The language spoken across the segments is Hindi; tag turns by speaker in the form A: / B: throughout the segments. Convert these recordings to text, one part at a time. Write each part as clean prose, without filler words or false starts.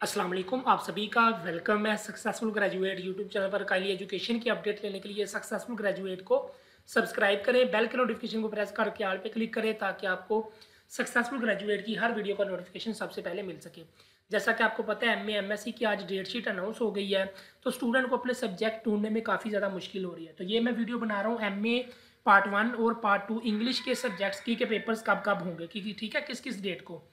A: अस्सलाम वालेकुम, आप सभी का वेलकम है सक्सेसफुल ग्रेजुएट यूट्यूब चैनल पर। काइंडली एजुकेशन की अपडेट लेने के लिए सक्सेसफुल ग्रेजुएट को सब्सक्राइब करें, बेल के नोटिफिकेशन को प्रेस करके ऑल पे क्लिक करें ताकि आपको सक्सेसफुल ग्रेजुएट की हर वीडियो का नोटिफिकेशन सबसे पहले मिल सके। जैसा कि आपको पता है एमएससी की आज डेट शीट अनाउंस हो गई है, तो स्टूडेंट को अपने सब्जेक्ट ढूंढने में काफ़ी ज़्यादा मुश्किल हो रही है। तो ये मैं वीडियो बना रहा हूँ एमए पार्ट 1 और पार्ट 2 इंग्लिश के सब्जेक्ट्स की के पेपर्स कब कब होंगे, क्योंकि ठीक है किस किस डेट को।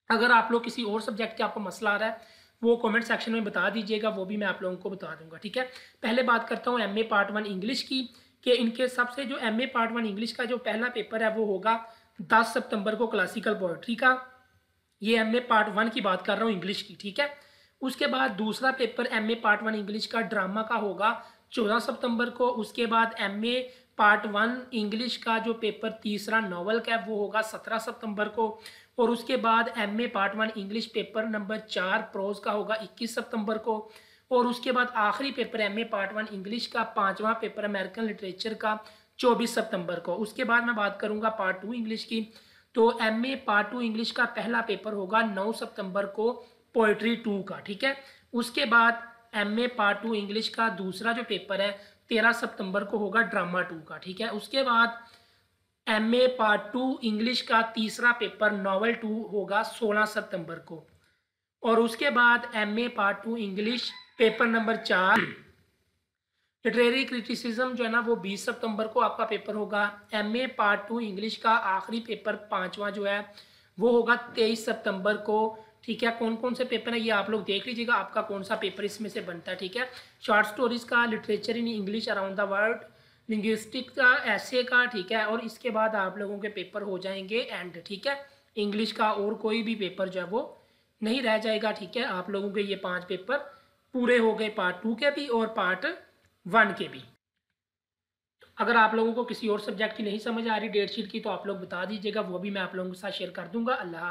A: अगर आप लोग किसी और सब्जेक्ट के आपको मसला आ रहा है वो कमेंट सेक्शन में बता दीजिएगा, वो भी मैं आप लोगों को बता दूंगा। ठीक है, पहले बात करता हूँ एमए पार्ट 1 इंग्लिश की। कि इनके सबसे जो एमए पार्ट 1 इंग्लिश का जो पहला पेपर है वो होगा 10 सितंबर को क्लासिकल पोएट्री का। ये एमए पार्ट 1 की बात कर रहा हूँ इंग्लिश की। ठीक है, उसके बाद दूसरा पेपर एमए पार्ट 1 इंग्लिश का ड्रामा का होगा 14 सितंबर को। उसके बाद एमए पार्ट 1 इंग्लिश का जो पेपर तीसरा नॉवल का है वो होगा 17 सितंबर को। और उसके बाद MA part 1 English paper number 4 prose का होगा 21 सितंबर को। और उसके बाद आखिरी पेपर एमए पार्ट 1 इंग्लिश का पांचवा पेपर अमेरिकन लिटरेचर का 24 सितंबर को। उसके बाद मैं बात करूंगा पार्ट 2 इंग्लिश की। तो एमए पार्ट 2 इंग्लिश का पहला पेपर होगा 9 सितंबर को पोएट्री 2 का। ठीक है, उसके बाद एमए पार्ट 2 इंग्लिश का दूसरा जो पेपर है 13 सितंबर को होगा ड्रामा 2 का। ठीक है, उसके बाद एमए पार्ट 2 इंग्लिश का तीसरा पेपर नॉवल 2 होगा 16 सितंबर को। और उसके बाद MA part 2 English paper number 4 literary criticism जो है ना वो 20 सितंबर को आपका पेपर होगा। एमए पार्ट 2 इंग्लिश का आखिरी पेपर पांचवा जो है वो होगा 23 सितंबर को। ठीक है, कौन कौन से पेपर है ये आप लोग देख लीजिएगा, आपका कौन सा पेपर इसमें से बनता है। ठीक है, शॉर्ट स्टोरीज का, literature in English around the world, linguistic का, ऐसे का। ठीक है, और इसके बाद आप लोगों के पेपर हो जाएंगे एंड। ठीक है, इंग्लिश का और कोई भी पेपर जो है वो नहीं रह जाएगा। ठीक है, आप लोगों के ये 5 पेपर पूरे हो गए, पार्ट 2 के भी और पार्ट 1 के भी। अगर आप लोगों को किसी और सब्जेक्ट की नहीं समझ आ रही डेट शीट की तो आप लोग बता दीजिएगा, वो भी मैं आप लोगों के साथ शेयर कर दूंगा। अल्लाह।